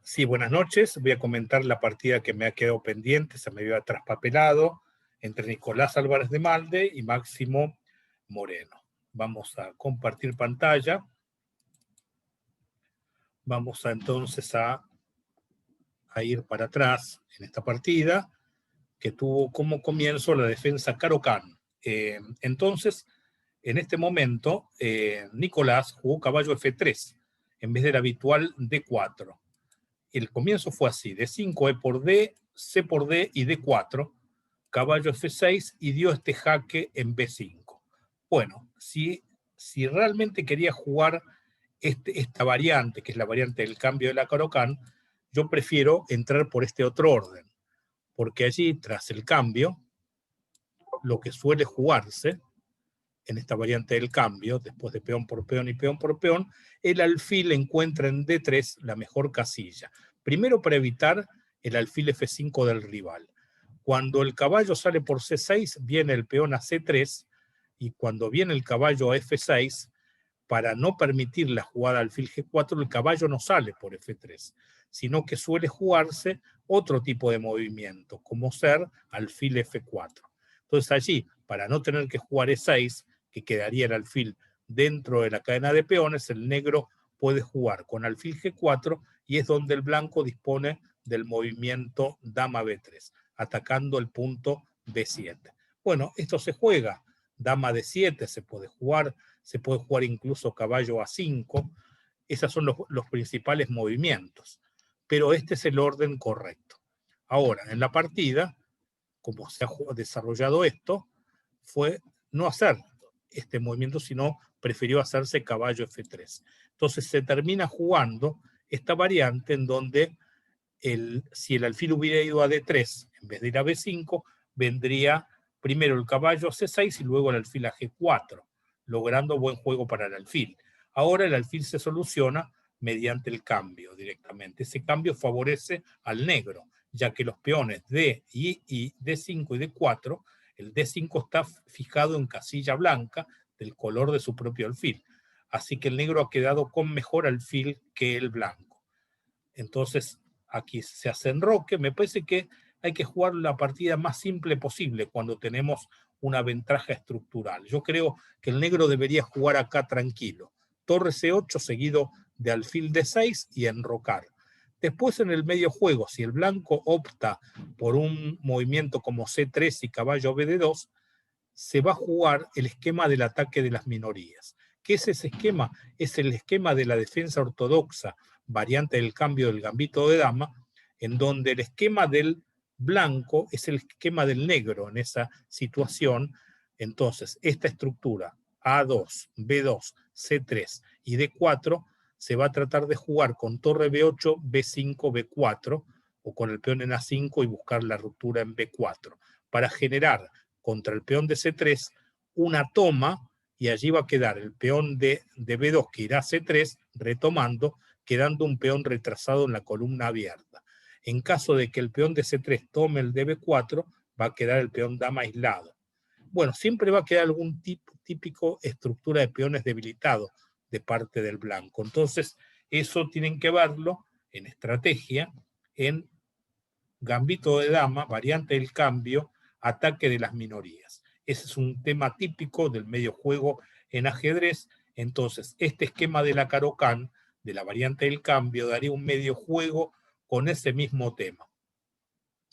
Sí, buenas noches. Voy a comentar la partida que me ha quedado pendiente, se me había traspapelado, entre Nicolás Álvarez de Malde y Máximo Moreno. Vamos a compartir pantalla. Vamos entonces a ir para atrás en esta partida, que tuvo como comienzo la defensa Caro-Kann. Entonces, en este momento, Nicolás jugó caballo F3, en vez del habitual D4. El comienzo fue así: D5, E por D, C por D y D4, caballo F6 y dio este jaque en B5. Bueno, si realmente quería jugar esta variante, que es la variante del cambio de la Caro-Kann, yo prefiero entrar por este otro orden, porque allí, tras el cambio, lo que suele jugarse en esta variante del cambio, después de peón por peón y peón por peón, el alfil encuentra en D3 la mejor casilla. Primero, para evitar el alfil F5 del rival. Cuando el caballo sale por C6, viene el peón a C3, y cuando viene el caballo a F6, para no permitir la jugada alfil G4, el caballo no sale por F3, sino que suele jugarse otro tipo de movimiento, como ser alfil F4. Entonces allí, para no tener que jugar E6, que quedaría el alfil dentro de la cadena de peones, el negro puede jugar con alfil G4 y es donde el blanco dispone del movimiento dama B3, atacando el punto B7. Bueno, esto se juega, dama D7 se puede jugar incluso caballo A5, esos son los principales movimientos, pero este es el orden correcto. Ahora, en la partida, como se ha desarrollado esto, fue no hacer este movimiento, sino prefirió hacerse caballo F3. Entonces se termina jugando esta variante en donde si el alfil hubiera ido a D3 en vez de ir a B5, vendría primero el caballo a C6 y luego el alfil a G4, logrando buen juego para el alfil. Ahora el alfil se soluciona mediante el cambio directamente. Ese cambio favorece al negro, ya que los peones D y D5 y D4, el D5 está fijado en casilla blanca del color de su propio alfil. Así que el negro ha quedado con mejor alfil que el blanco. Entonces, aquí se hace enroque. Me parece que hay que jugar la partida más simple posible cuando tenemos una ventaja estructural. Yo creo que el negro debería jugar acá tranquilo. Torre C8 seguido de alfil D6 y enrocar. Después, en el medio juego, si el blanco opta por un movimiento como C3 y caballo BD2, se va a jugar el esquema del ataque de las minorías. ¿Qué es ese esquema? Es el esquema de la defensa ortodoxa, variante del cambio del gambito de dama, en donde el esquema del blanco es el esquema del negro en esa situación. Entonces, esta estructura A2, B2, C3 y D4 se va a tratar de jugar con torre B8, B5, B4, o con el peón en A5 y buscar la ruptura en B4, para generar contra el peón de C3 una toma, y allí va a quedar el peón de B2 que irá a C3 retomando, quedando un peón retrasado en la columna abierta. En caso de que el peón de C3 tome el de B4, va a quedar el peón dama aislado. Bueno, siempre va a quedar algún típico estructura de peones debilitados de parte del blanco. Entonces, eso tienen que verlo en estrategia, en gambito de dama, variante del cambio, ataque de las minorías. Ese es un tema típico del medio juego en ajedrez. Entonces, este esquema de la Caro-Kann, de la variante del cambio, daría un medio juego con ese mismo tema,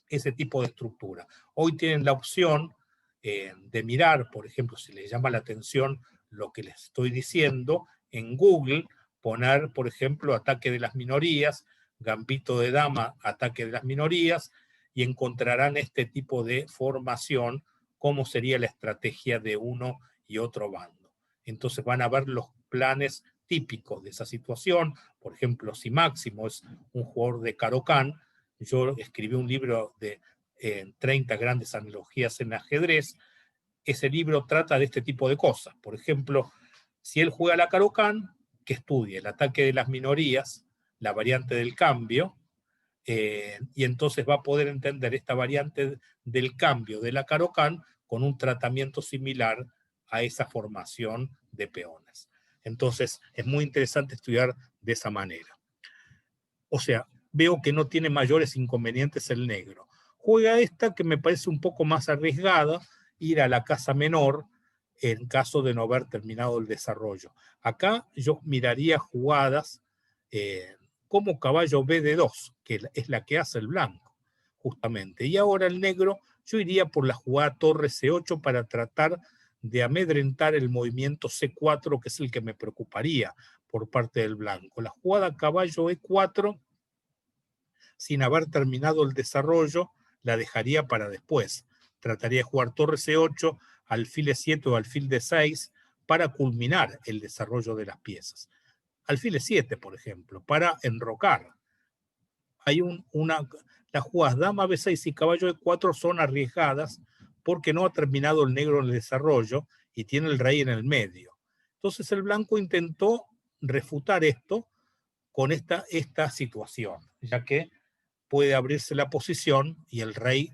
ese tipo de estructura. Hoy tienen la opción de mirar, por ejemplo, si les llama la atención lo que les estoy diciendo, en Google, poner, por ejemplo, ataque de las minorías, gambito de dama, ataque de las minorías, y encontrarán este tipo de formación, cómo sería la estrategia de uno y otro bando. Entonces van a ver los planes típicos de esa situación. Por ejemplo, si Máximo es un jugador de Caro-Kann, yo escribí un libro de 30 grandes analogías en ajedrez. Ese libro trata de este tipo de cosas. Por ejemplo, si él juega la Caro-Kann, que estudie el ataque de las minorías, la variante del cambio, y entonces va a poder entender esta variante del cambio de la Caro-Kann con un tratamiento similar a esa formación de peones. Entonces, es muy interesante estudiar de esa manera. O sea, veo que no tiene mayores inconvenientes el negro. Juega esta que me parece un poco más arriesgada, ir a la casa menor en caso de no haber terminado el desarrollo. Acá yo miraría jugadas como caballo B de 2, que es la que hace el blanco, justamente. Y ahora el negro, yo iría por la jugada torre C8 para tratar de amedrentar el movimiento C4, que es el que me preocuparía por parte del blanco. La jugada caballo E4, sin haber terminado el desarrollo, la dejaría para después. Trataría de jugar torre C8, alfil E7 o alfil D6 para culminar el desarrollo de las piezas. Alfil E7, por ejemplo, para enrocar. Hay las jugadas dama B6 y caballo E4 son arriesgadas porque no ha terminado el negro en el desarrollo y tiene el rey en el medio. Entonces el blanco intentó refutar esto con esta situación, ya que puede abrirse la posición y el rey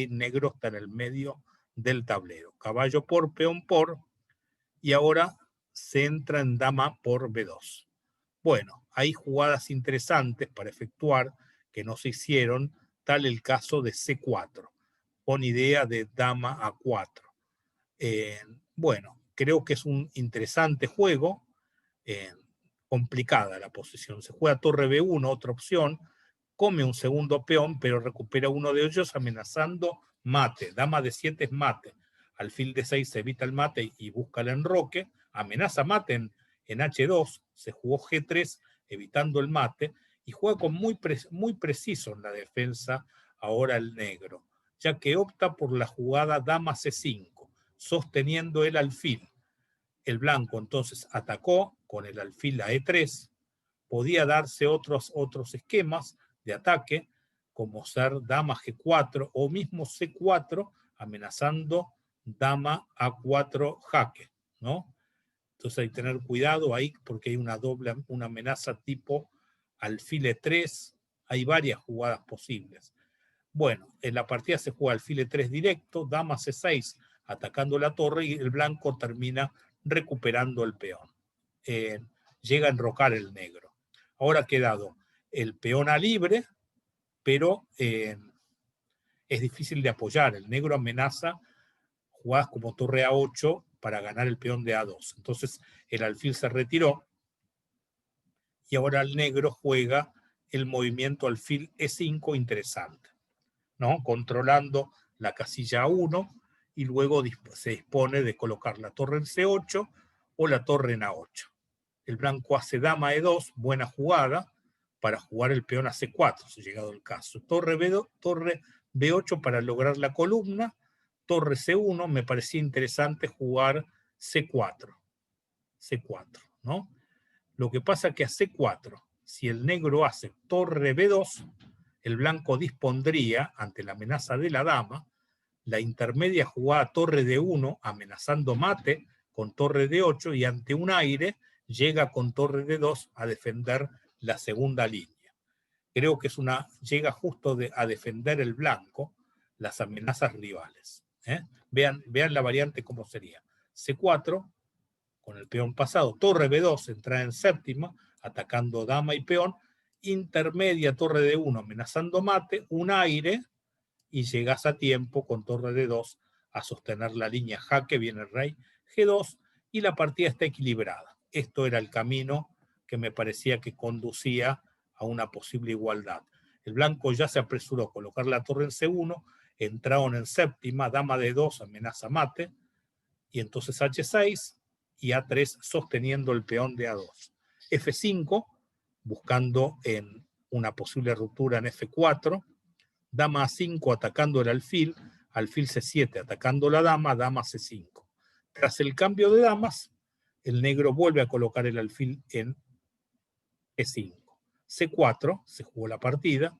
negro está en el medio del tablero. Caballo por, peón por, y ahora se entra en dama por B2. Bueno, hay jugadas interesantes para efectuar que no se hicieron, tal el caso de C4, con idea de dama A4. Bueno, creo que es un interesante juego, complicada la posición. Se juega torre B1, otra opción, come un segundo peón, pero recupera uno de ellos amenazando mate. Dama de 7 es mate. Alfil de 6 se evita el mate y busca el enroque. Amenaza mate en H2. Se jugó G3 evitando el mate y juega con muy preciso en la defensa ahora el negro, ya que opta por la jugada dama C5, sosteniendo el alfil. El blanco entonces atacó con el alfil a E3, podía darse otros esquemas de ataque, como ser dama G4 o mismo C4, amenazando dama A4 jaque, ¿no? Entonces hay que tener cuidado ahí porque hay una amenaza tipo alfil E3, hay varias jugadas posibles. Bueno, en la partida se juega alfil E3 directo, dama C6 atacando la torre y el blanco termina recuperando el peón. Llega a enrocar el negro. Ahora ha quedado el peón a libre, pero es difícil de apoyar. El negro amenaza jugadas como torre A8 para ganar el peón de A2. Entonces el alfil se retiró y ahora el negro juega el movimiento alfil E5 interesante, ¿no? Controlando la casilla A1 y luego se dispone de colocar la torre en C8 o la torre en A8. El blanco hace dama E2, buena jugada, para jugar el peón a C4, si ha llegado el caso. Torre B8 para lograr la columna, torre C1, me parecía interesante jugar C4, ¿no? Lo que pasa es que a C4, si el negro hace torre B2, el blanco dispondría, ante la amenaza de la dama, la intermedia jugada torre D1, amenazando mate con torre D8, y ante un aire llega con torre D2 a defender la segunda línea. Creo que llega justo a defender el blanco las amenazas rivales. Vean la variante cómo sería. C4, con el peón pasado, torre B2, entrada en séptima, atacando dama y peón, intermedia torre D1, amenazando mate, un aire, y llegas a tiempo con torre D2 a sostener la línea jaque, viene el rey G2, y la partida está equilibrada. Esto era el camino que me parecía que conducía a una posible igualdad. El blanco ya se apresuró a colocar la torre en C1, entraron en séptima, dama D2, amenaza mate, y entonces H6 y A3 sosteniendo el peón de A2. F5, buscando en una posible ruptura en F4, dama A5 atacando el alfil, alfil C7 atacando la dama, dama C5. Tras el cambio de damas, el negro vuelve a colocar el alfil en E5. C4, se jugó la partida,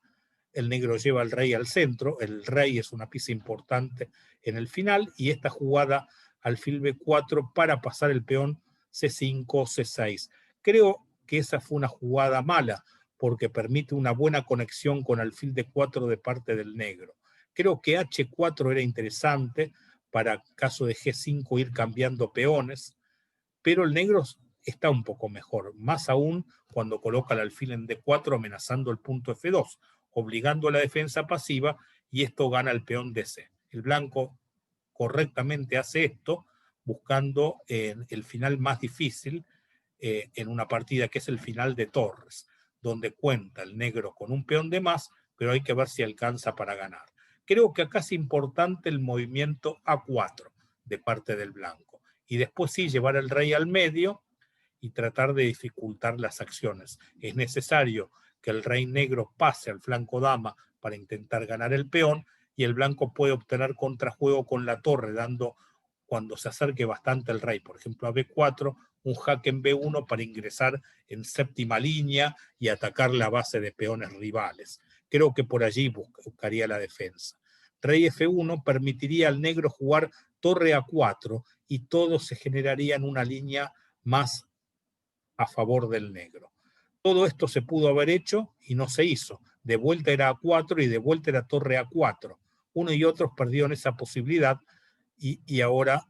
el negro lleva al rey al centro, el rey es una pieza importante en el final, y esta jugada alfil B4 para pasar el peón C5, C6. Creo que esa fue una jugada mala, porque permite una buena conexión con alfil D4 de parte del negro. Creo que H4 era interesante para caso de G5 ir cambiando peones, pero el negro está un poco mejor, más aún cuando coloca el alfil en D4 amenazando el punto F2, obligando a la defensa pasiva, y esto gana el peón DC. El blanco correctamente hace esto, buscando el final más difícil en una partida, que es el final de torres, donde cuenta el negro con un peón de más, pero hay que ver si alcanza para ganar. Creo que acá es importante el movimiento A4 de parte del blanco, y después sí llevar el rey al medio y tratar de dificultar las acciones. Es necesario que el rey negro pase al flanco dama para intentar ganar el peón, y el blanco puede obtener contrajuego con la torre, dando, cuando se acerque bastante el rey, por ejemplo a B4, un jaque en B1 para ingresar en séptima línea y atacar la base de peones rivales. Creo que por allí buscaría la defensa. Rey F1 permitiría al negro jugar torre A4 y todo se generaría en una línea más a favor del negro. Todo esto se pudo haber hecho y no se hizo. De vuelta era A4 y de vuelta era torre A4. Uno y otros perdieron esa posibilidad y ahora,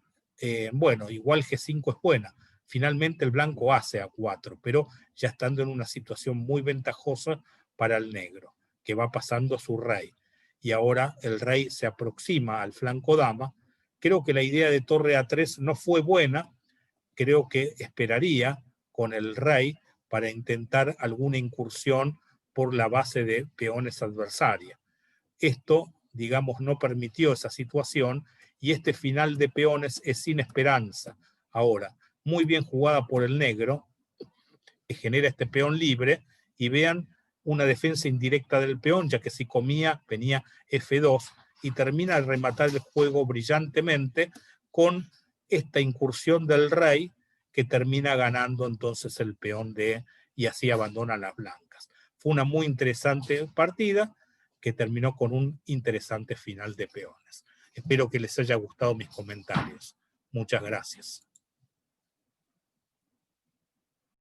bueno, igual G5 es buena. Finalmente el blanco hace A4, pero ya estando en una situación muy ventajosa para el negro, que va pasando su rey. Y ahora el rey se aproxima al flanco dama. Creo que la idea de torre A3 no fue buena. Creo que esperaría con el rey para intentar alguna incursión por la base de peones adversaria. Esto, digamos, no permitió esa situación, y este final de peones es sin esperanza. Ahora, muy bien jugada por el negro, que genera este peón libre, y vean una defensa indirecta del peón, ya que si comía venía F2, y termina de rematar el juego brillantemente con esta incursión del rey, que termina ganando entonces el peón de, y así abandona las blancas. Fue una muy interesante partida que terminó con un interesante final de peones. Espero que les haya gustado mis comentarios. Muchas gracias.